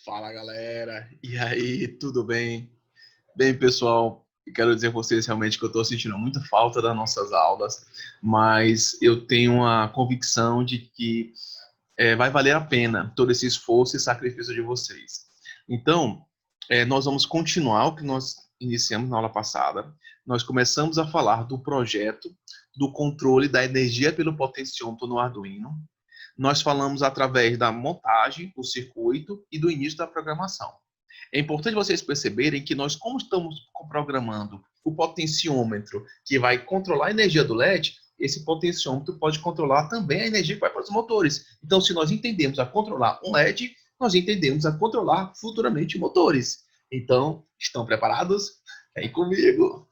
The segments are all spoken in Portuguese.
Fala galera, e aí, tudo bem? Bem, pessoal, quero dizer a vocês realmente que eu estou sentindo muita falta das nossas aulas, mas eu tenho a convicção de que vai valer a pena todo esse esforço e sacrifício de vocês. Então, nós vamos continuar o que nós iniciamos na aula passada. Nós começamos a falar do projeto do controle da energia pelo potenciômetro no Arduino. Nós falamos através da montagem, do circuito e do início da programação. É importante vocês perceberem que nós, como estamos programando o potenciômetro que vai controlar a energia do LED, esse potenciômetro pode controlar também a energia que vai para os motores. Então, se nós entendemos a controlar um LED, nós entendemos a controlar futuramente motores. Então, estão preparados? Vem comigo!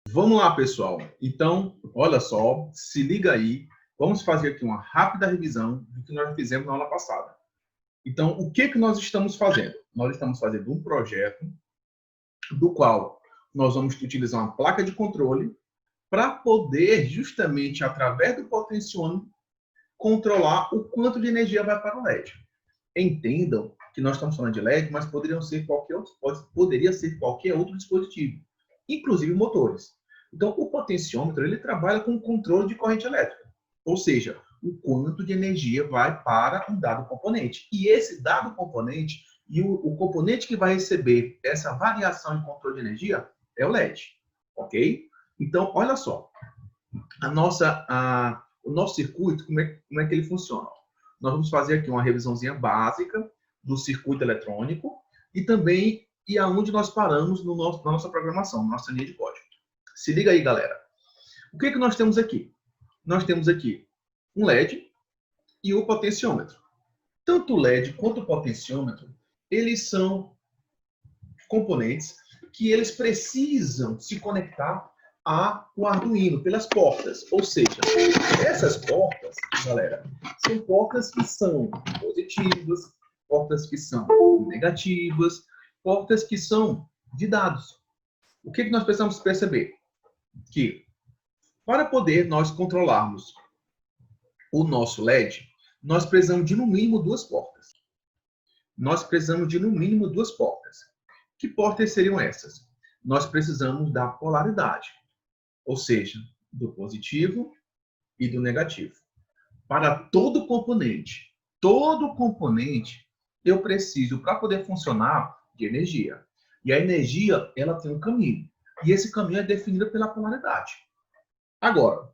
Vamos lá, pessoal. Então, olha só, se liga aí. Vamos fazer aqui uma rápida revisão do que nós fizemos na aula passada. Então, o que nós estamos fazendo? Nós estamos fazendo um projeto do qual nós vamos utilizar uma placa de controle para poder, justamente através do potenciômetro, controlar o quanto de energia vai para o LED. Entendam que nós estamos falando de LED, mas poderia ser qualquer outro dispositivo, inclusive motores. Então, o potenciômetro ele trabalha com o controle de corrente elétrica, ou seja, o quanto de energia vai para um dado componente. E esse dado componente e o componente que vai receber essa variação em controle de energia é o LED, ok? Então, olha só, o nosso circuito, como é que ele funciona? Nós vamos fazer aqui uma revisãozinha básica do circuito eletrônico e também aonde nós paramos na nossa programação, na nossa linha de código. Se liga aí, galera. O que nós temos aqui? Nós temos aqui um LED e o potenciômetro. Tanto o LED quanto o potenciômetro, eles são componentes que eles precisam se conectar ao Arduino pelas portas. Ou seja, essas portas, galera, são portas que são positivas, portas que são negativas, portas que são de dados. O que nós precisamos perceber? Que para poder nós controlarmos o nosso LED, nós precisamos de no mínimo duas portas. Que portas seriam essas? Nós precisamos da polaridade, ou seja, do positivo e do negativo. Para todo componente, eu preciso, para poder funcionar, de energia. E a energia, ela tem um caminho. E esse caminho é definido pela polaridade. Agora,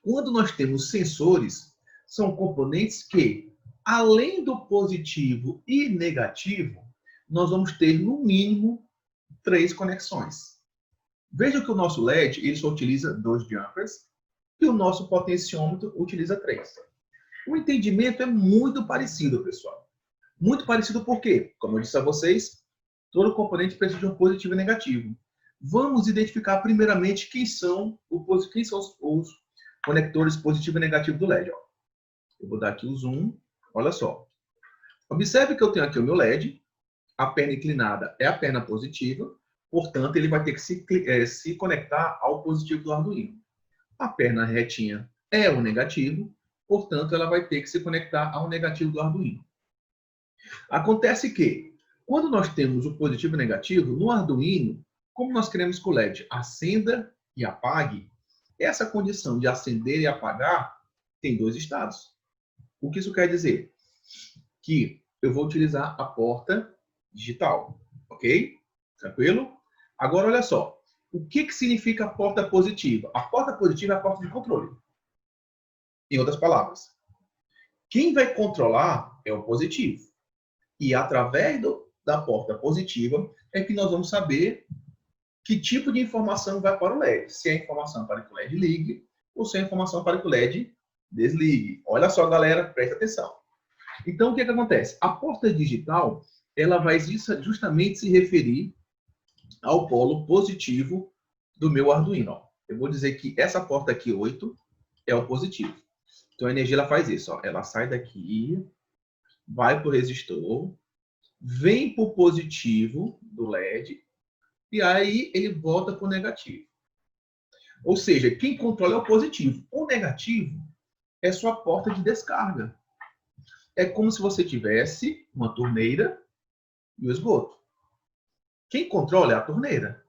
quando nós temos sensores, são componentes que, além do positivo e negativo, nós vamos ter, no mínimo, 3 conexões. Veja que o nosso LED ele só utiliza 2 jumpers e o nosso potenciômetro utiliza 3. O entendimento é muito parecido, pessoal. Muito parecido por quê? Como eu disse a vocês, todo componente precisa de um positivo e negativo. Vamos identificar primeiramente quem são os conectores positivo e negativo do LED. Ó. Eu vou dar aqui o zoom. Olha só. Observe que eu tenho aqui o meu LED. A perna inclinada é a perna positiva. Portanto, ele vai ter que se conectar ao positivo do Arduino. A perna retinha é o negativo. Portanto, ela vai ter que se conectar ao negativo do Arduino. Acontece que, quando nós temos o positivo e o negativo, no Arduino, como nós queremos que o LED acenda e apague, essa condição de acender e apagar tem 2 estados. O que isso quer dizer? Que eu vou utilizar a porta digital, ok? Tranquilo? Agora, olha só. O que significa a porta positiva? A porta positiva é a porta de controle. Em outras palavras, quem vai controlar é o positivo. E através da porta positiva é que nós vamos saber que tipo de informação vai para o LED. Se é informação para que o LED ligue ou se é informação para que o LED desligue. Olha só, galera, presta atenção. Então, o que acontece? A porta digital ela vai justamente se referir ao polo positivo do meu Arduino. Eu vou dizer que essa porta aqui, 8, é o positivo. Então, a energia ela faz isso. Ó. Ela sai daqui, vai para o resistor, vem para o positivo do LED e aí ele volta para o negativo. Ou seja, quem controla é o positivo. O negativo é sua porta de descarga. É como se você tivesse uma torneira e o esgoto. Quem controla é a torneira.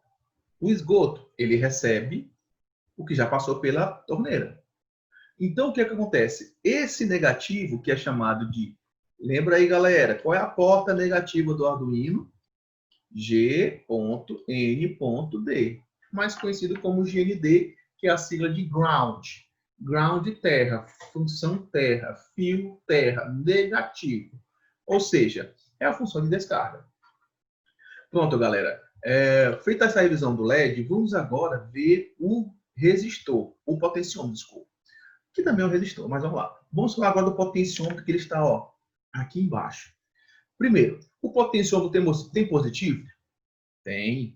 O esgoto, ele recebe o que já passou pela torneira. Então, o que acontece? Esse negativo, que é chamado de... Lembra aí, galera, qual é a porta negativa do Arduino? G.N.D, mais conhecido como GND, que é a sigla de ground. Ground terra, função terra, fio terra, negativo. Ou seja, é a função de descarga. Pronto, galera. Feita essa revisão do LED, vamos agora ver o resistor, o potenciômetro, desculpa. Que também é um resistor, mas vamos lá. Vamos falar agora do potenciômetro, que ele está aqui embaixo. Primeiro, o potenciômetro tem positivo? Tem.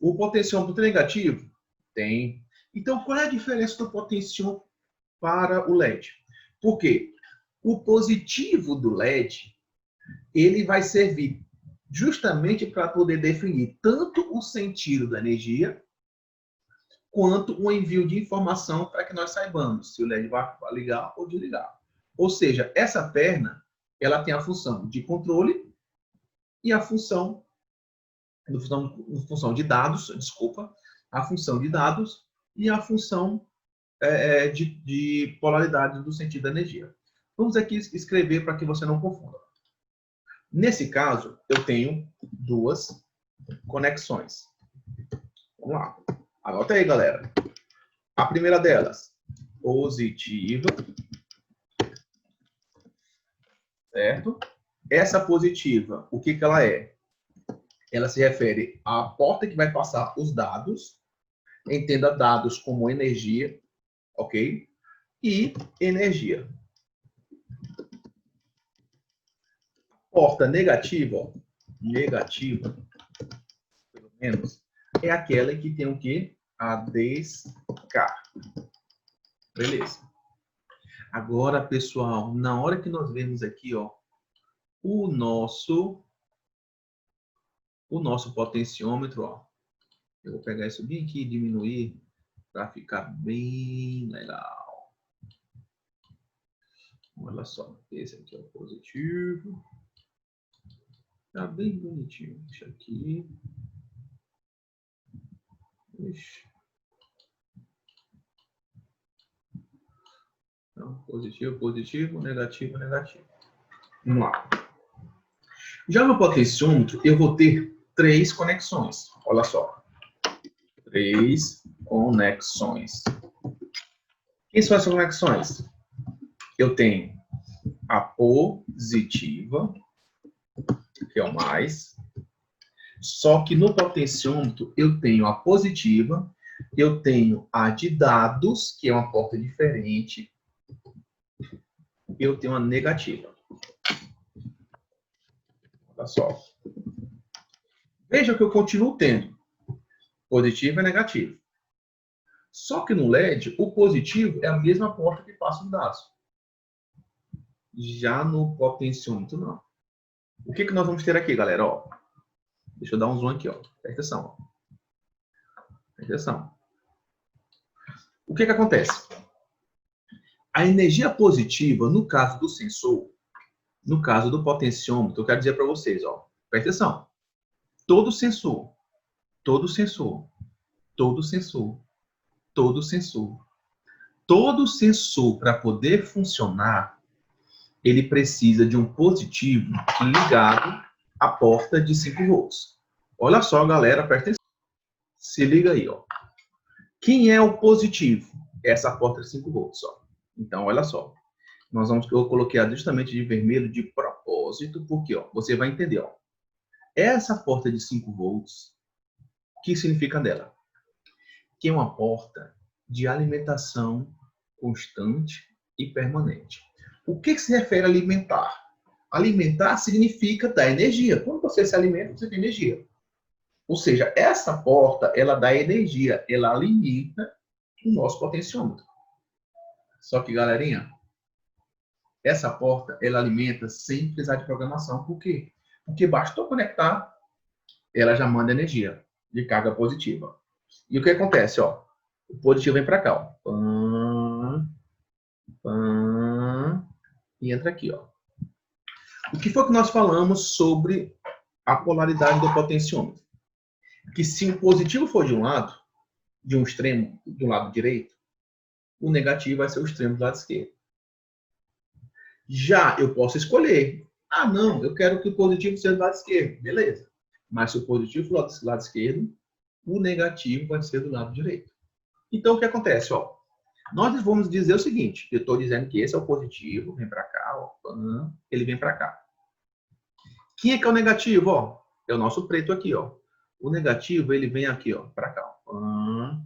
O potenciômetro tem negativo? Tem. Então, qual é a diferença do potenciômetro para o LED? Porque o positivo do LED, ele vai servir justamente para poder definir tanto o sentido da energia, quanto o envio de informação para que nós saibamos se o LED vai ligar ou desligar. Ou seja, essa perna, ela tem a função de controle e a função de dados, desculpa, a função de dados e a função de polaridade do sentido da energia. Vamos aqui escrever para que você não confunda. Nesse caso, eu tenho duas conexões. Vamos lá. Anota aí, galera. A primeira delas, positiva, certo? Essa positiva, o que ela é? Ela se refere à porta que vai passar os dados. Entenda dados como energia, ok? E energia. Porta negativa, negativa, pelo menos, é aquela que tem o quê? A descarga. Beleza. Agora, pessoal, na hora que nós vemos aqui, o nosso potenciômetro, eu vou pegar isso bem aqui e diminuir para ficar bem legal. Olha só, esse aqui é o positivo. Tá bem bonitinho. Deixa aqui. Ixi. Então, positivo, positivo, negativo, negativo. Vamos lá. Já no potenciômetro, eu vou ter 3 conexões. Olha só. 3 conexões. Quem são essas conexões? Eu tenho a positiva, que é o mais. Só que no potenciômetro, eu tenho a positiva, eu tenho a de dados, que é uma porta diferente, eu tenho a negativa. Olha só. Veja que eu continuo tendo positivo e negativo. Só que no LED, o positivo é a mesma porta que passa os dados. Já no potenciômetro, não. O que nós vamos ter aqui, galera? Deixa eu dar um zoom aqui. Presta atenção. Presta atenção. O que acontece? A energia positiva, no caso do sensor, no caso do potenciômetro, eu quero dizer para vocês, presta atenção. Todo sensor, todo sensor, todo sensor, todo sensor, todo sensor, para poder funcionar, ele precisa de um positivo ligado à porta de 5 volts. Olha só, galera, presta atenção. Se liga aí, Quem é o positivo? Essa porta de 5 volts, Então, olha só. Eu coloquei justamente de vermelho de propósito, porque, você vai entender, Essa porta de 5 volts, o que significa dela? Que é uma porta de alimentação constante e permanente. O que se refere a alimentar? Alimentar significa dar energia. Quando você se alimenta, você tem energia. Ou seja, essa porta, ela dá energia, ela alimenta o nosso potenciômetro. Só que, galerinha, essa porta, ela alimenta sem precisar de programação. Por quê? Porque basta conectar, ela já manda energia de carga positiva. E o que acontece, O positivo vem para cá, E entra aqui, ó. O que foi que nós falamos sobre a polaridade do potenciômetro? Que se o positivo for de um lado, de um extremo, do lado direito, o negativo vai ser o extremo do lado esquerdo. Já eu posso escolher. Ah, não, eu quero que o positivo seja do lado esquerdo. Beleza. Mas se o positivo for do lado esquerdo, o negativo vai ser do lado direito. Então, o que acontece? Ó, nós vamos dizer o seguinte. Eu estou dizendo que esse é o positivo, vem para cá, ó, ele vem para cá. Quem é que é o negativo? Ó, é o nosso preto aqui, ó. O negativo, ele vem aqui, ó, para cá. Ó.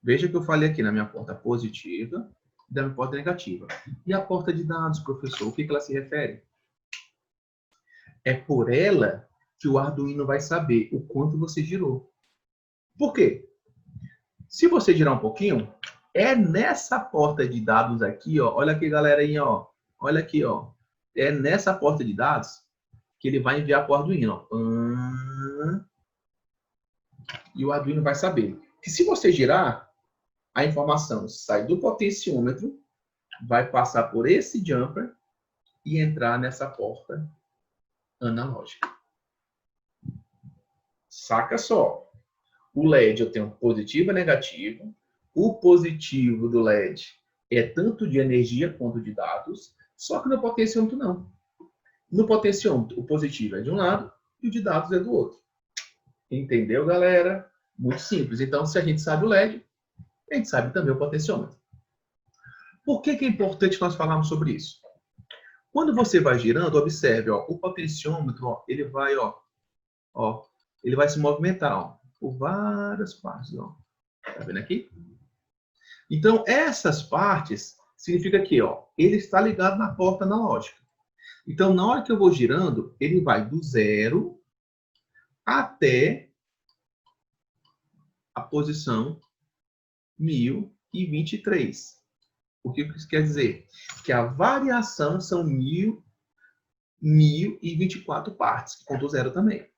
Veja que eu falei aqui na minha porta positiva e da minha porta negativa. E a porta de dados, professor, o que ela se refere? É por ela que o Arduino vai saber o quanto você girou. Por quê? Se você girar um pouquinho, é nessa porta de dados aqui, ó. Olha aqui, galerinha, ó. Olha aqui, ó. É nessa porta de dados que ele vai enviar para o Arduino, ó. E o Arduino vai saber que se você girar, a informação sai do potenciômetro, vai passar por esse jumper e entrar nessa porta analógica. Saca só. O LED eu tenho positivo e negativo. O positivo do LED é tanto de energia quanto de dados, só que no potenciômetro não. No potenciômetro, o positivo é de um lado e o de dados é do outro. Entendeu, galera? Muito simples. Então, se a gente sabe o LED, a gente sabe também o potenciômetro. Por que é importante nós falarmos sobre isso? Quando você vai girando, observe, ó, o potenciômetro, ó, ele vai, ele vai se movimentar, ó, por várias partes, ó. Tá vendo aqui? Então, essas partes significa que, ó, ele está ligado na porta analógica. Então, na hora que eu vou girando, ele vai do 0 até a posição 1023. O que isso quer dizer? Que a variação são 1024 partes, que conta o zero também.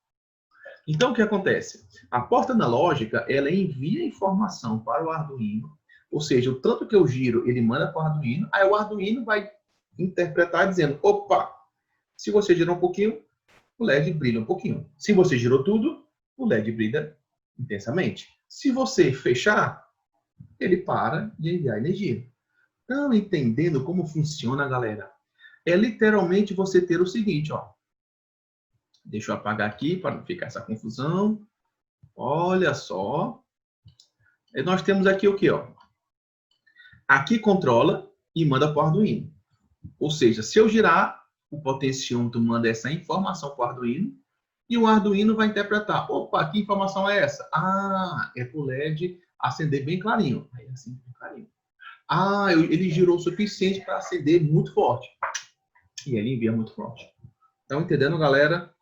Então, o que acontece? A porta analógica, ela envia informação para o Arduino, ou seja, o tanto que eu giro, ele manda para o Arduino, aí o Arduino vai interpretar dizendo, opa, se você girou um pouquinho, o LED brilha um pouquinho. Se você girou tudo, o LED brilha intensamente. Se você fechar, ele para de enviar energia. Estão entendendo como funciona, galera? É literalmente você ter o seguinte, ó. Deixa eu apagar aqui para não ficar essa confusão. Olha só. E nós temos aqui o quê, ó? Aqui controla e manda para o Arduino. Ou seja, se eu girar, o potenciômetro manda essa informação para o Arduino e o Arduino vai interpretar. Opa, que informação é essa? Ah, é para o LED acender bem clarinho. Aí acende bem clarinho. Ah, ele girou o suficiente para acender muito forte. E ele envia muito forte. Estão entendendo, galera?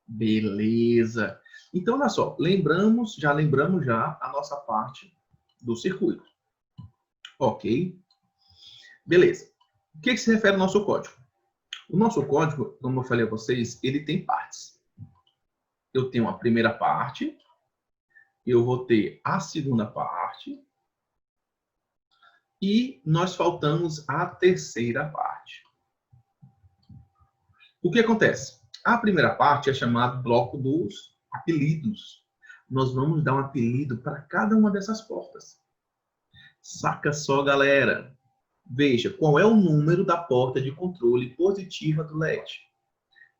Beleza. Então, olha só. Lembramos já a nossa parte do circuito. Ok. Beleza. O que se refere ao nosso código? O nosso código, como eu falei a vocês, ele tem partes. Eu tenho a primeira parte. Eu vou ter a segunda parte. E nós faltamos a terceira parte. O que acontece? A primeira parte é chamada bloco dos apelidos. Nós vamos dar um apelido para cada uma dessas portas. Saca só, galera. Veja, qual é o número da porta de controle positiva do LED?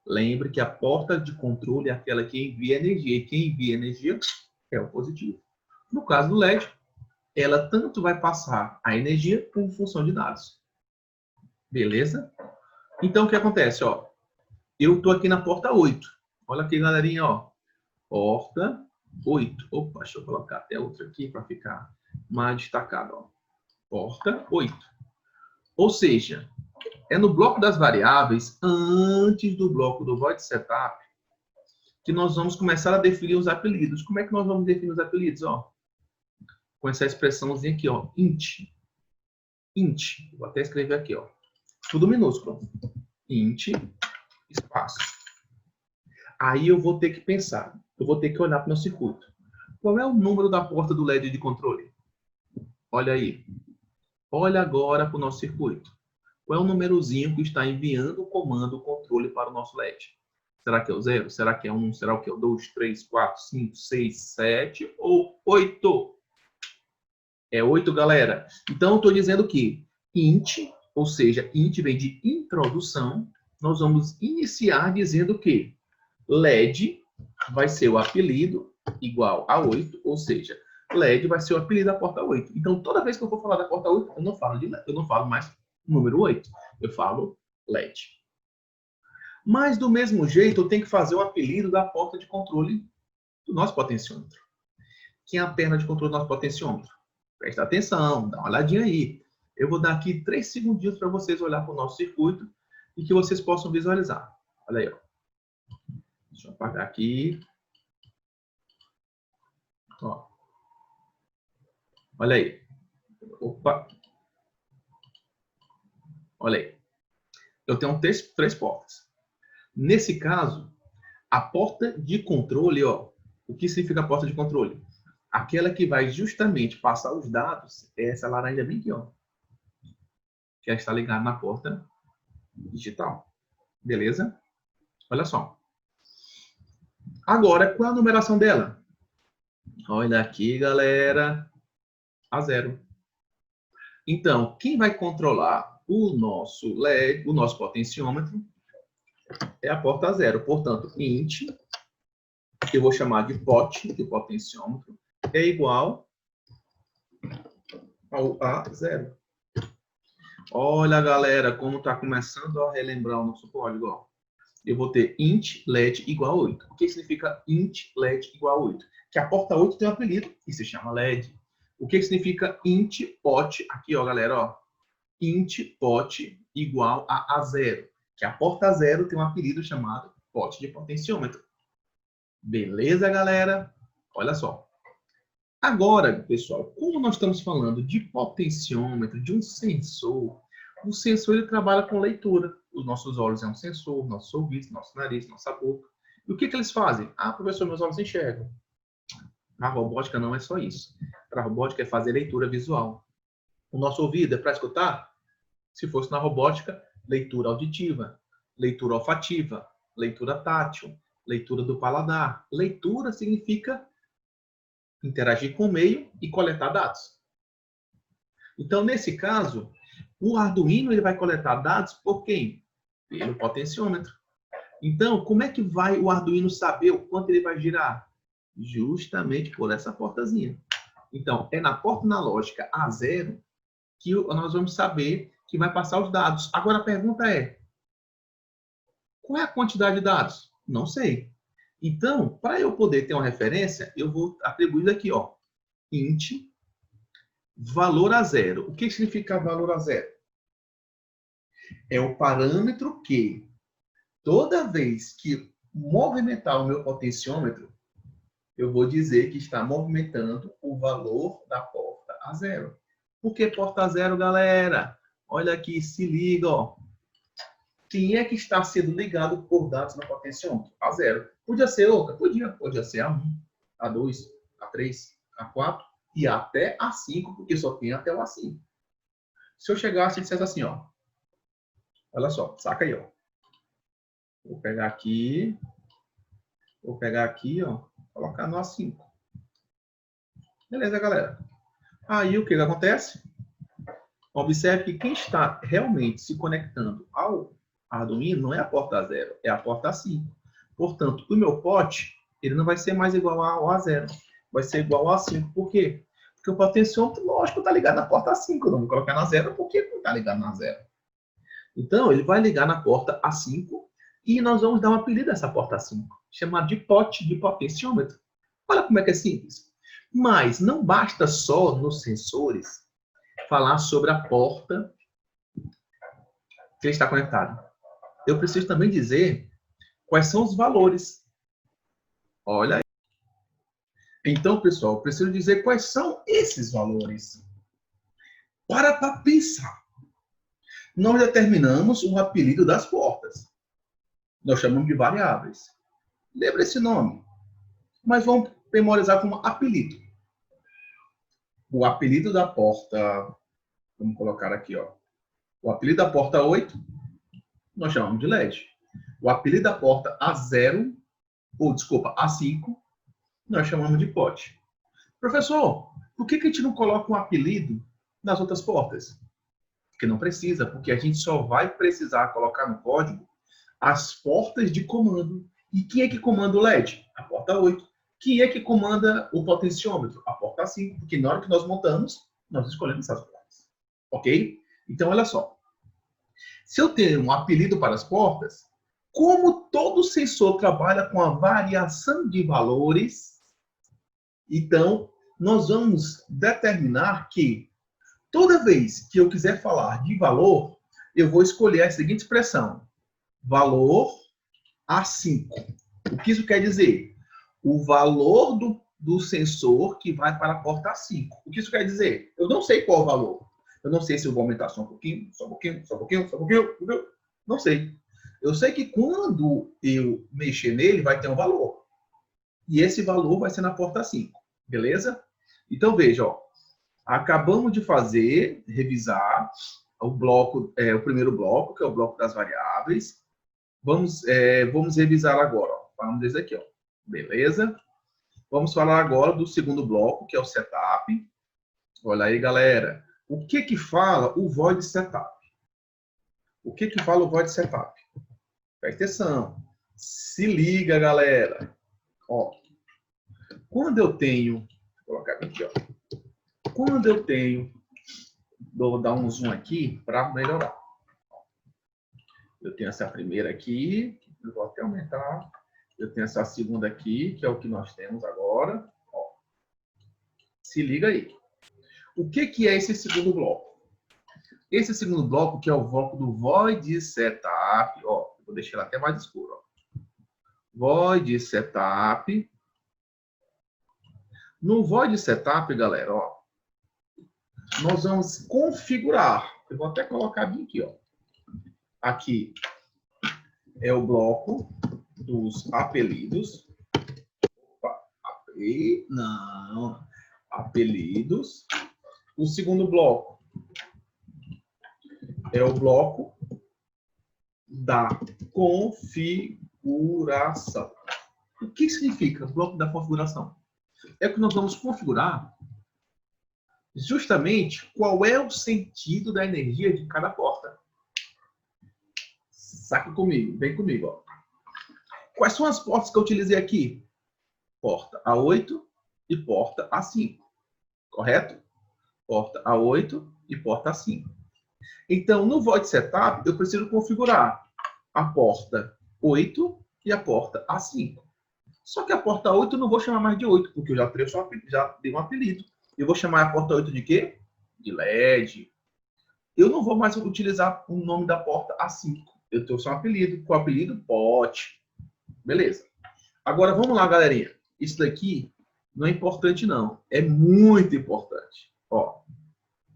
Lembre que a porta de controle é aquela que envia energia. E quem envia energia é o positivo. No caso do LED, ela tanto vai passar a energia como função de dados. Beleza? Então, o que acontece? Ó, eu estou aqui na porta 8. Olha aqui, galerinha, ó. Porta 8. Opa, deixa eu colocar até outra aqui para ficar mais destacado. Ó. Porta 8. Ou seja, é no bloco das variáveis, antes do bloco do void setup, que nós vamos começar a definir os apelidos. Como é que nós vamos definir os apelidos? Ó? Com essa expressãozinha aqui, ó, int. Int. Vou até escrever aqui, ó. Tudo minúsculo. Int, espaço. Aí eu vou ter que pensar, eu vou ter que olhar para o meu circuito. Qual é o número da porta do LED de controle? Olha aí. Olha agora para o nosso circuito. Qual é o númerozinho que está enviando o comando controle para o nosso LED? Será que é o 0? Será que é 1? Será que é o 2, 3, 4, 5, 6, 7 ou 8? É 8, galera. Então, eu estou dizendo que int, ou seja, int vem de introdução, nós vamos iniciar dizendo que LED vai ser o apelido igual a 8, ou seja, LED vai ser o apelido da porta 8. Então, toda vez que eu for falar da porta 8, eu não falo mais número 8, eu falo LED. Mas, do mesmo jeito, eu tenho que fazer o apelido da porta de controle do nosso potenciômetro. Quem é a perna de controle do nosso potenciômetro? Presta atenção, dá uma olhadinha aí. Eu vou dar aqui 3 segundinhos para vocês olhar para o nosso circuito e que vocês possam visualizar. Olha aí, ó. Deixa eu apagar aqui. Ó. Olha aí. Opa. Olha aí. Eu tenho três portas. Nesse caso, a porta de controle, ó. O que significa a porta de controle? Aquela que vai justamente passar os dados é essa laranja bem aqui, ó. Que está ligada na porta digital. Beleza? Olha só. Agora, qual é a numeração dela? Olha aqui, galera. A 0. Então, quem vai controlar o nosso LED, o nosso potenciômetro, é a porta 0. Portanto, int, que eu vou chamar de pot, de potenciômetro, é igual ao A0. Olha, galera, como está começando a relembrar o nosso código. Ó. Eu vou ter int LED igual a 8. O que significa int LED igual a 8? Que a porta 8 tem um apelido e se chama LED. O que significa int pot? Aqui, ó, galera, ó. Int pot igual a 0. Que a porta 0 tem um apelido chamado pot de potenciômetro. Beleza, galera? Olha só. Agora, pessoal, como nós estamos falando de potenciômetro, de um sensor, o sensor ele trabalha com leitura. Os nossos olhos é um sensor, nossos ouvidos, nosso nariz, nossa boca. E o que eles fazem? Ah, professor, meus olhos enxergam. A robótica não é só isso. A robótica é fazer leitura visual. O nosso ouvido é para escutar? Se fosse na robótica, leitura auditiva, leitura olfativa, leitura tátil, leitura do paladar. Leitura significa interagir com o meio e coletar dados. Então, nesse caso, o Arduino ele vai coletar dados por quem? Pelo potenciômetro. Então, como é que vai o Arduino saber o quanto ele vai girar? Justamente por essa portazinha. Então, é na porta analógica A0 que nós vamos saber que vai passar os dados. Agora, a pergunta é, qual é a quantidade de dados? Não sei. Então, para eu poder ter uma referência, eu vou atribuir aqui, ó, int valor a 0. O que significa valor a 0? É o parâmetro que, toda vez que movimentar o meu potenciômetro, eu vou dizer que está movimentando o valor da porta a 0. Por que porta a 0, galera? Olha aqui, se liga, ó. Quem é que está sendo ligado por dados no potenciômetro? A 0. Podia ser outra? Podia ser a 1, a 2, a 3, a 4 e até a 5, porque só tem até o A5. Se eu chegasse e dissesse assim, ó. Olha só, saca aí, ó. Vou pegar aqui, ó, colocar no A5. Beleza, galera? Aí o que acontece? Observe que quem está realmente se conectando ao Arduino não é a porta 0, é a porta 5. Portanto, o meu pote ele não vai ser mais igual ao A0, vai ser igual ao A5. Por quê? Porque o potenciômetro, lógico, está ligado na porta 5. Eu não vou colocar na 0 porque não está ligado na 0. Então, ele vai ligar na porta A5 e nós vamos dar um apelido a essa porta A5, chamado de pote de potenciômetro. Olha como é que é simples. Mas não basta só nos sensores falar sobre a porta que está conectada. Eu preciso também dizer quais são os valores. Olha aí. Então, pessoal, eu preciso dizer quais são esses valores. Para pensar. Nós determinamos o apelido das portas. Nós chamamos de variáveis. Lembra esse nome? Mas vamos memorizar como apelido. O apelido da porta Vamos colocar aqui, ó. O apelido da porta 8, nós chamamos de LED. O apelido da porta A0, ou desculpa, A5, nós chamamos de pote. Professor, por que a gente não coloca um apelido nas outras portas? Porque não precisa, porque a gente só vai precisar colocar no código as portas de comando. E quem é que comanda o LED? A porta 8. Quem é que comanda o potenciômetro? A porta 5, porque na hora que nós montamos, nós escolhemos essas portas. Ok? Então, olha só. Se eu tenho um apelido para as portas, como todo sensor trabalha com a variação de valores, então, nós vamos determinar que toda vez que eu quiser falar de valor, eu vou escolher a seguinte expressão: valor A5. O que isso quer dizer? O valor do sensor que vai para a porta A5. O que isso quer dizer? Eu não sei qual o valor. Eu não sei se eu vou aumentar só um pouquinho, só um pouquinho, só um pouquinho, só um pouquinho. Não sei. Eu sei que quando eu mexer nele, vai ter um valor. E esse valor vai ser na porta 5. Beleza? Então, veja, ó. Acabamos de revisar o bloco, o primeiro bloco, que é o bloco das variáveis. Vamos revisar agora, ó. Falamos desse aqui, ó. Beleza? Vamos falar agora do segundo bloco, que é o setup. Olha aí, galera. O que que fala o void setup? O que que fala o void setup? Presta atenção. Se liga, galera. Ó, quando eu tenho... Vou colocar aqui, ó. Quando eu tenho... Vou dar um zoom aqui para melhorar. Eu tenho essa primeira aqui. Eu vou até aumentar. Eu tenho essa segunda aqui, que é o que nós temos agora. Ó. Se liga aí. O que que é esse segundo bloco? Esse segundo bloco, que é o bloco do void setup. Ó, vou deixar ele até mais escuro. Ó. Void setup. No void setup, galera, ó, nós vamos configurar. Eu vou até colocar bem aqui, ó. Aqui é o bloco dos apelidos. Opa, apelidos. O segundo bloco é o bloco da configuração. O que significa bloco da configuração? É que nós vamos configurar justamente qual é o sentido da energia de cada porta. Saca comigo, vem comigo. Ó. Quais são as portas que eu utilizei aqui? Porta A8 e porta A5. Correto? Porta A8 e porta A5. Então, no void setup, eu preciso configurar a porta 8 e a porta A5. Só que a porta 8 eu não vou chamar mais de 8, porque eu já dei um apelido. Eu vou chamar a porta 8 de quê? De LED. Eu não vou mais utilizar o nome da porta A5. Eu tenho só um apelido. Com o apelido, pote. Beleza. Agora, vamos lá, galerinha. Isso daqui não é importante, não. É muito importante. Ó,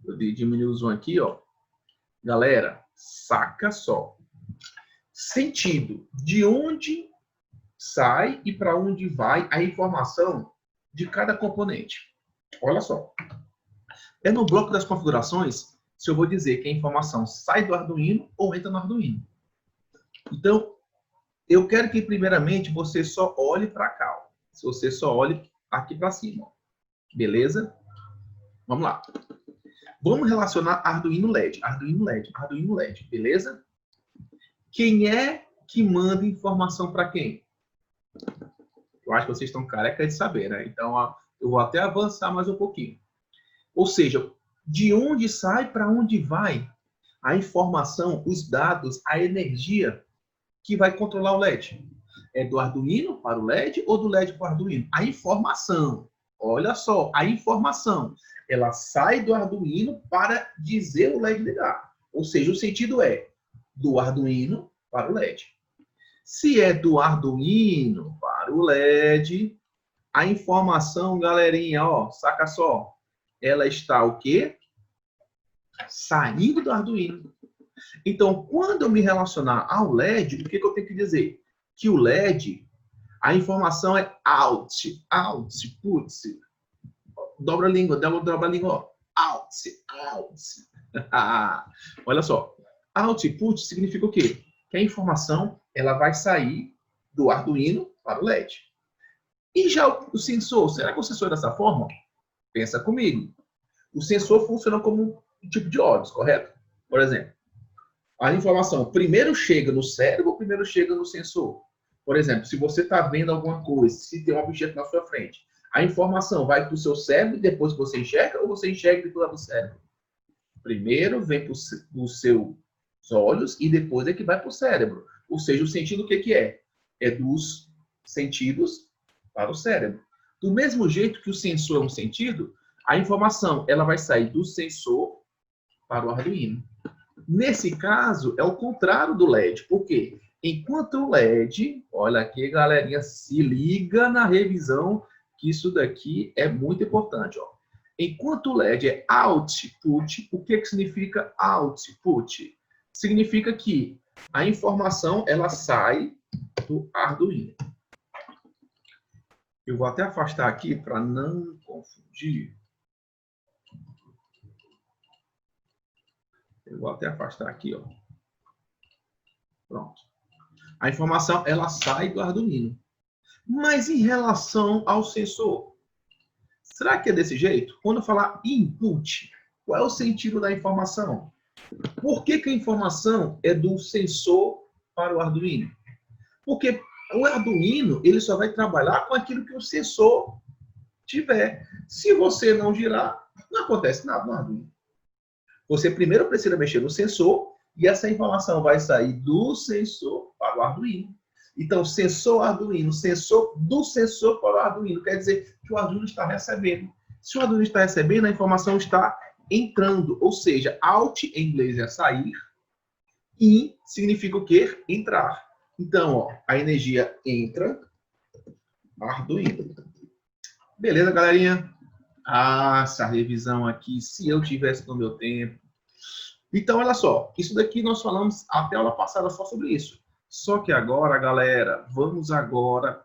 eu diminui o zoom aqui, ó. Galera, saca só. Sentido. De onde sai e para onde vai a informação de cada componente. Olha só. É no bloco das configurações se eu vou dizer que a informação sai do Arduino ou entra no Arduino. Então, eu quero que primeiramente você só olhe para cá. Ó. Se você só olhe aqui para cima. Ó. Beleza? Vamos lá. Vamos relacionar Arduino LED. Arduino LED. Arduino LED. Beleza? Quem é que manda informação para quem? Eu acho que vocês estão careca de saber, né? Então, ó, eu vou até avançar mais um pouquinho. Ou seja, de onde sai para onde vai a informação, os dados, a energia que vai controlar o LED? É do Arduino para o LED ou do LED para o Arduino? A informação, olha só, a informação, ela sai do Arduino para dizer o LED ligar. Ou seja, o sentido é do Arduino para o LED. Se é do Arduino para o LED, a informação, galerinha, ó, saca só, ela está o quê? Saindo do Arduino. Então, quando eu me relacionar ao LED, o que eu tenho que dizer? Que o LED, a informação é out, putz. Dobra a língua, ó. Out. Olha só. Output significa o quê? Que a informação ela vai sair do Arduino para o LED. E já o sensor, será que o sensor é dessa forma? Pensa comigo. O sensor funciona como um tipo de olhos, correto? Por exemplo, a informação primeiro chega no cérebro ou primeiro chega no sensor? Por exemplo, se você está vendo alguma coisa, se tem um objeto na sua frente, a informação vai para o seu cérebro e depois você enxerga ou você enxerga e depois vai para o cérebro? Primeiro vem para os seus olhos e depois é que vai para o cérebro. Ou seja, o sentido o que é? É dos sentidos para o cérebro. Do mesmo jeito que o sensor é um sentido, a informação ela vai sair do sensor para o Arduino. Nesse caso, é o contrário do LED. Por quê? Enquanto o LED, olha aqui, galerinha, se liga na revisão, que isso daqui é muito importante. Ó. Enquanto o LED é output, o que significa output? Significa que a informação ela sai do Arduino. Eu vou até afastar aqui para não confundir. Eu vou até afastar aqui, ó. Pronto. A informação ela sai do Arduino. Mas em relação ao sensor, será que é desse jeito? Quando eu falar input, qual é o sentido da informação? Por que a informação é do sensor para o Arduino? Porque o Arduino ele só vai trabalhar com aquilo que o sensor tiver. Se você não girar, não acontece nada no Arduino. Você primeiro precisa mexer no sensor e essa informação vai sair do sensor para o Arduino. Então, sensor Arduino, sensor do sensor para o Arduino, quer dizer que o Arduino está recebendo. Se o Arduino está recebendo, a informação está entrando, ou seja, out em inglês é sair, in significa o quê? Entrar. Então, ó, a energia entra, Arduino. Beleza, galerinha? Ah, essa revisão aqui, se eu tivesse no meu tempo. Então, olha só, isso daqui nós falamos até a aula passada só sobre isso. Só que agora, galera, vamos agora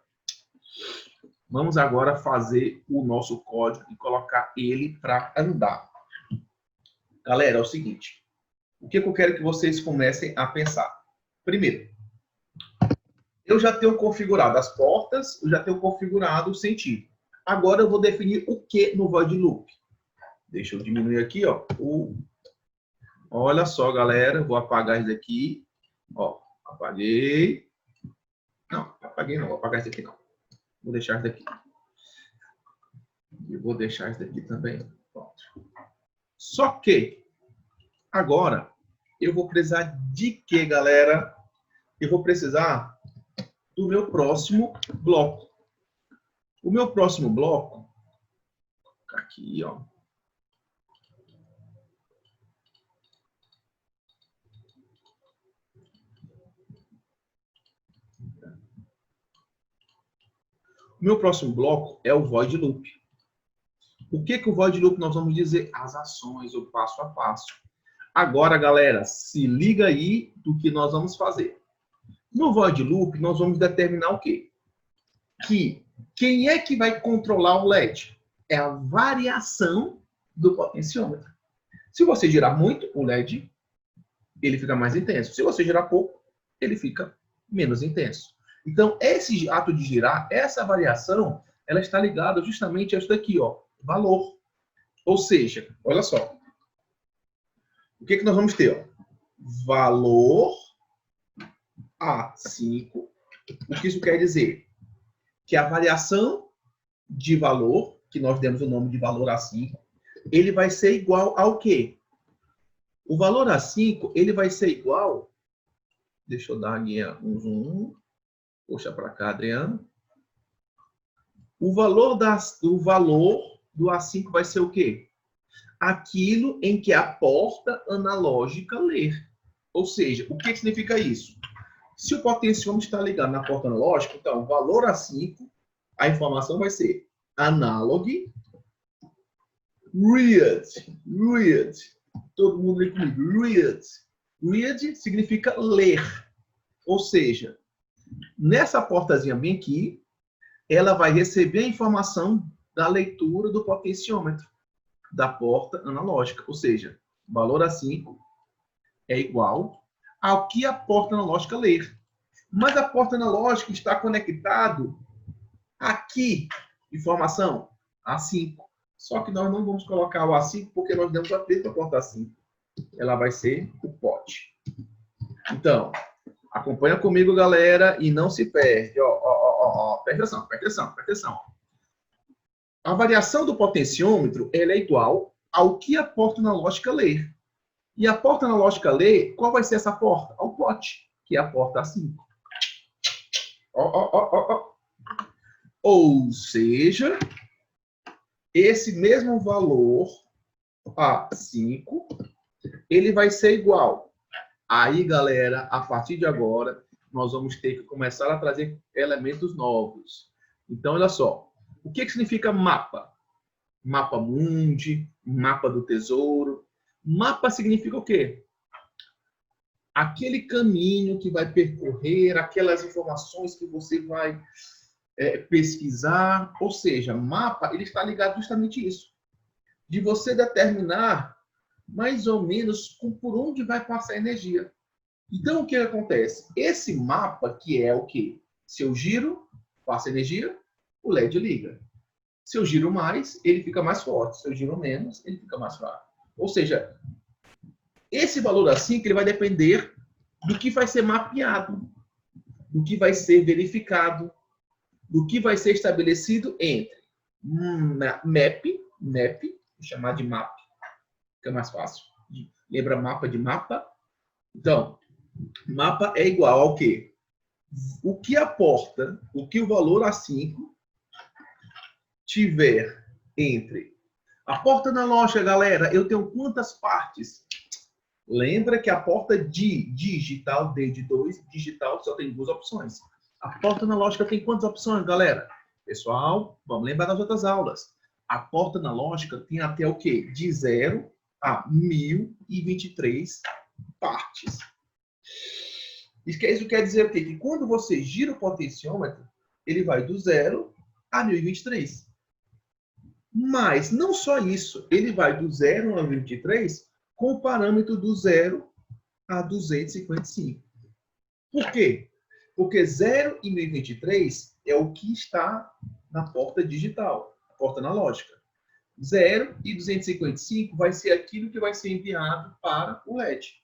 fazer o nosso código e colocar ele para andar. Galera, é o seguinte, o que eu quero que vocês comecem a pensar? Primeiro, eu já tenho configurado as portas, eu já tenho configurado o sentido. Agora eu vou definir o que no void loop. Deixa eu diminuir aqui, ó. Olha só, galera, vou apagar isso daqui. Ó, apaguei. Não, apaguei não, vou apagar isso aqui não. Vou deixar isso daqui. E vou deixar isso daqui também. Pronto. Só que, agora, eu vou precisar de quê, galera? Eu vou precisar do meu próximo bloco. O meu próximo bloco, aqui, ó. O meu próximo bloco é o void loop. O que o void loop nós vamos dizer? As ações, o passo a passo. Agora, galera, se liga aí do que nós vamos fazer. No void loop, nós vamos determinar o quê? Que quem é que vai controlar o LED? É a variação do potenciômetro. Se você girar muito, o LED ele fica mais intenso. Se você girar pouco, ele fica menos intenso. Então, esse ato de girar, essa variação, ela está ligada justamente a isso daqui, ó, valor. Ou seja, olha só. O que nós vamos ter? Ó? Valor A5. O que isso quer dizer? Que a variação de valor, que nós demos o nome de valor A5, ele vai ser igual ao quê? O valor A5, ele vai ser igual... Deixa eu dar aqui um zoom. Puxa para cá, Adriano. O valor do A5 vai ser o quê? Aquilo em que a porta analógica ler. Ou seja, o que significa isso? Se o potenciômetro está ligado na porta analógica, então, o valor A5, a informação vai ser analog read. Read. Todo mundo lê comigo. Read. Read significa ler. Ou seja, nessa portazinha bem aqui, ela vai receber a informação da leitura do potenciômetro da porta analógica. Ou seja, valor A5 é igual ao que a porta analógica ler. Mas a porta analógica está conectado aqui, informação, A5. Só que nós não vamos colocar o A5 porque nós demos apenas para a porta A5. Ela vai ser o pote. Então, acompanha comigo, galera, e não se perde. Presta atenção, presta atenção, presta atenção. A variação do potenciômetro ela é igual ao que a porta analógica lê. E a porta analógica lê, qual vai ser essa porta? O pote, que é a porta A5. Ou seja, esse mesmo valor A5, ele vai ser igual. Aí, galera, a partir de agora, nós vamos ter que começar a trazer elementos novos. Então, olha só. O que significa mapa? Mapa mundi, mapa do tesouro. Mapa significa o quê? Aquele caminho que vai percorrer, aquelas informações que você vai pesquisar. Ou seja, mapa, ele está ligado justamente a isso. De você determinar mais ou menos por onde vai passar a energia. Então, o que acontece? Esse mapa, que é o quê? Se eu giro, passa energia, o LED liga. Se eu giro mais, ele fica mais forte. Se eu giro menos, ele fica mais fraco. Ou seja, esse valor assim que ele vai depender do que vai ser mapeado, do que vai ser verificado, do que vai ser estabelecido entre map, vou chamar de map, fica mais fácil. Lembra mapa de mapa? Então, mapa é igual ao quê? O que aporta, o que o valor A5 tiver entre a porta analógica, galera, eu tenho quantas partes? Lembra que a porta digital, D de 2, digital só tem duas opções. A porta analógica tem quantas opções, galera? Pessoal, vamos lembrar das outras aulas. A porta analógica tem até o quê? De 0 a 1023 partes. Isso quer dizer o quê? Que quando você gira o potenciômetro, ele vai do 0 a 1023. Mas não só isso, ele vai do 0 a 23 com o parâmetro do 0 a 255. Por quê? Porque 0 e 1023 é o que está na porta digital, a porta analógica. 0 e 255 vai ser aquilo que vai ser enviado para o LED.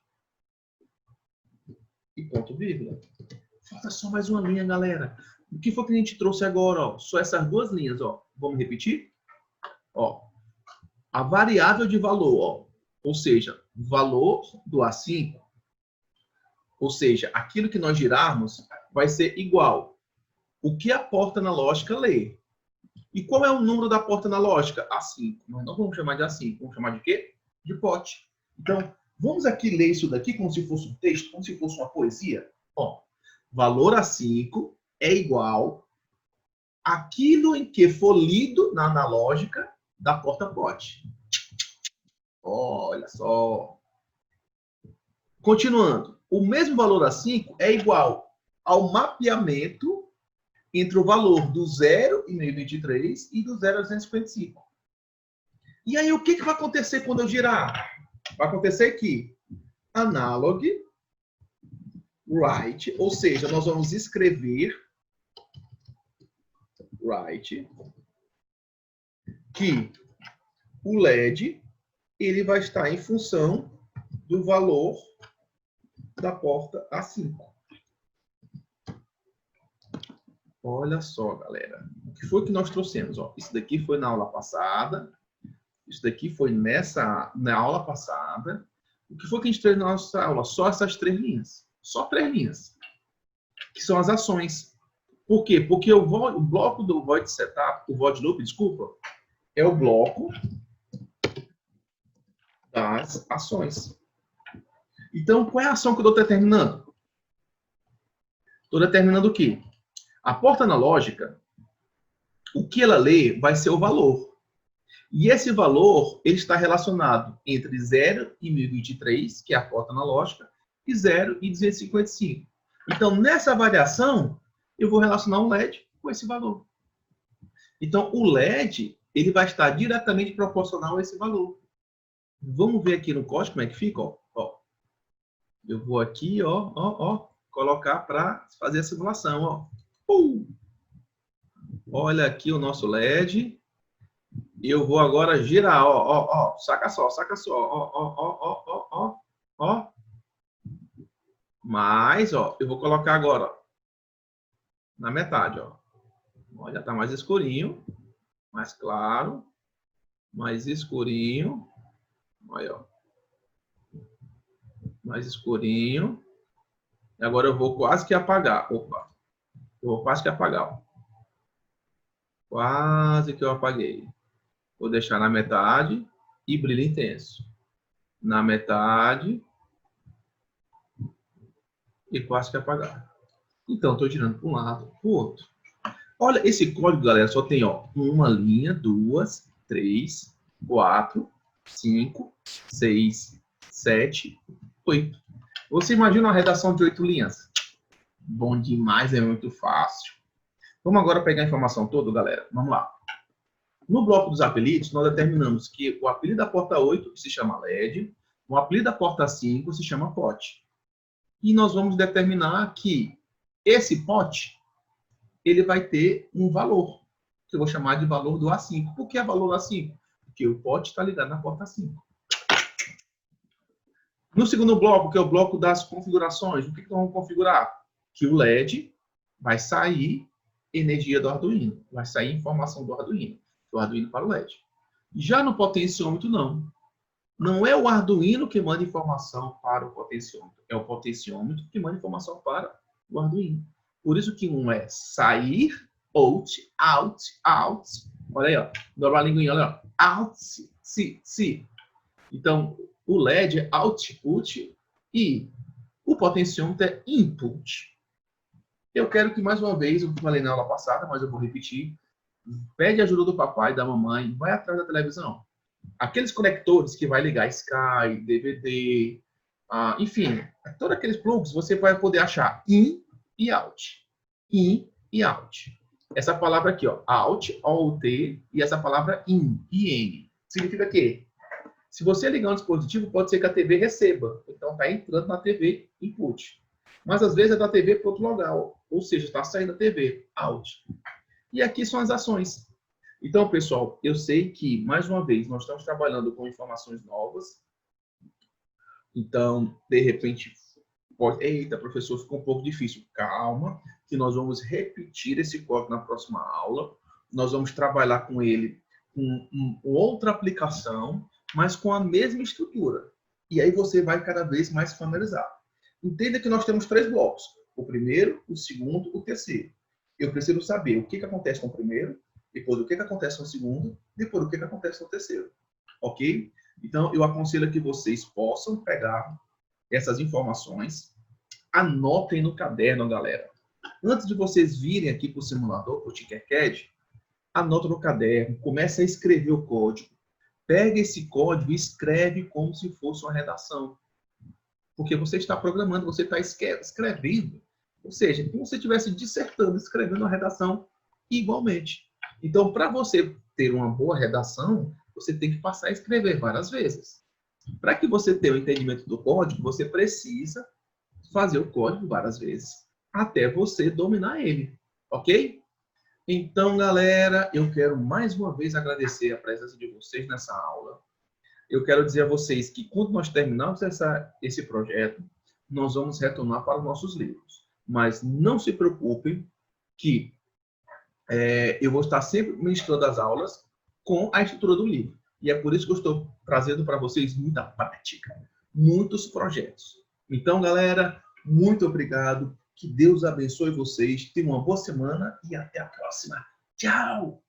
E ponto vírgula. Falta só mais uma linha, galera. O que foi que a gente trouxe agora? Ó? Só essas duas linhas. Ó. Vamos repetir? Ó, a variável de valor, ó, ou seja, valor do A5, ou seja, aquilo que nós girarmos vai ser igual o que a porta analógica lê. E qual é o número da porta analógica? A5. Nós não vamos chamar de A5, vamos chamar de quê? De pote. Então, vamos aqui ler isso daqui como se fosse um texto, como se fosse uma poesia. Ó, valor A5 é igual àquilo em que for lido na analógica da porta-pote. Olha só. Continuando. O mesmo valor A5 é igual ao mapeamento entre o valor do 0 e 1023 e do 0 a 255. E aí, o que vai acontecer quando eu girar? Vai acontecer que analog write, ou seja, nós vamos escrever write que o LED ele vai estar em função do valor da porta A5. Olha só, galera. O que foi que nós trouxemos? Ó, isso daqui foi na aula passada. Isso daqui foi na aula passada. O que foi que a gente trouxe na nossa aula? Só essas três linhas. Só três linhas. Que são as ações. Por quê? Porque o bloco do void setup, o void loop, desculpa, é o bloco das ações. Então, qual é a ação que eu estou determinando? Estou determinando o quê? A porta analógica, o que ela lê vai ser o valor. E esse valor ele está relacionado entre 0 e 1023, que é a porta analógica, e 0 e 255. Então, nessa variação, eu vou relacionar um LED com esse valor. Então, o LED ele vai estar diretamente proporcional a esse valor. Vamos ver aqui no código como é que fica, ó. Ó. Eu vou aqui, ó, colocar para fazer a simulação, ó. Olha aqui o nosso LED. E eu vou agora girar, ó. Saca só, ó. Mas, ó, eu vou colocar agora, ó, na metade, ó. Ó, já tá mais escurinho, mais claro, mais escurinho. Olha, ó. Mais escurinho. E agora eu vou quase que apagar. Opa. Eu vou quase que apagar, ó. Quase que eu apaguei. Vou deixar na metade e brilho intenso. Na metade e quase que apagar. Então, estou tirando para um lado, para o outro. Olha, esse código, galera, só tem ó, uma linha, 2, 3, 4, 5, 6, 7, 8. Você imagina uma redação de 8 linhas? Bom demais, é muito fácil. Vamos agora pegar a informação toda, galera. Vamos lá. No bloco dos apelidos, nós determinamos que o apelido da porta 8 se chama LED, o apelido da porta 5 se chama pote. E nós vamos determinar que esse pote ele vai ter um valor, que eu vou chamar de valor do A5. Por que é valor do A5? Porque o pote está ligado na porta 5. No segundo bloco, que é o bloco das configurações, o que nós vamos configurar? Que o LED vai sair energia do Arduino, vai sair informação do Arduino para o LED. Já no potenciômetro, não. Não é o Arduino que manda informação para o potenciômetro, é o potenciômetro que manda informação para o Arduino. Por isso que um é sair, out. Olha aí, ó. Dobra a linguinha, olha, ó. Out, se. Então, o LED é output e o potenciômetro é input. Eu quero que, mais uma vez, eu falei na aula passada, mas eu vou repetir. Pede ajuda do papai e da mamãe, vai atrás da televisão. Aqueles conectores que vai ligar Sky, DVD, enfim, todos aqueles plugs, você vai poder achar in e out. In e out. Essa palavra aqui, ó, out, O-U-T, e essa palavra in, I-N. Significa que, se você ligar um dispositivo, pode ser que a TV receba. Então, está entrando na TV input. Mas, às vezes, é da TV para outro lugar. Ou seja, está saindo da TV, out. E aqui são as ações. Então, pessoal, eu sei que, mais uma vez, nós estamos trabalhando com informações novas. Então, de repente, pode... Eita, professor, ficou um pouco difícil. Calma, que nós vamos repetir esse código na próxima aula. Nós vamos trabalhar com ele com outra aplicação, mas com a mesma estrutura. E aí você vai cada vez mais familiarizar. Entenda que nós temos 3 blocos. O primeiro, o segundo, o terceiro. Eu preciso saber o que acontece com o primeiro, depois o que acontece no segundo, depois o que acontece no terceiro. Ok? Então, eu aconselho que vocês possam pegar essas informações, anotem no caderno, galera. Antes de vocês virem aqui para o simulador, para o Tinkercad, anota no caderno, comece a escrever o código. Pega esse código e escreve como se fosse uma redação. Porque você está programando, você está escrevendo. Ou seja, como se você estivesse dissertando, escrevendo uma redação igualmente. Então, para você ter uma boa redação, você tem que passar a escrever várias vezes. Para que você tenha o entendimento do código, você precisa fazer o código várias vezes, até você dominar ele, ok? Então, galera, eu quero mais uma vez agradecer a presença de vocês nessa aula. Eu quero dizer a vocês que quando nós terminarmos esse projeto, nós vamos retornar para os nossos livros. Mas não se preocupem que eu vou estar sempre ministrando as aulas com a estrutura do livro. E é por isso que eu estou trazendo para vocês muita prática, muitos projetos. Então, galera, muito obrigado. Que Deus abençoe vocês. Tenham uma boa semana e até a próxima. Tchau!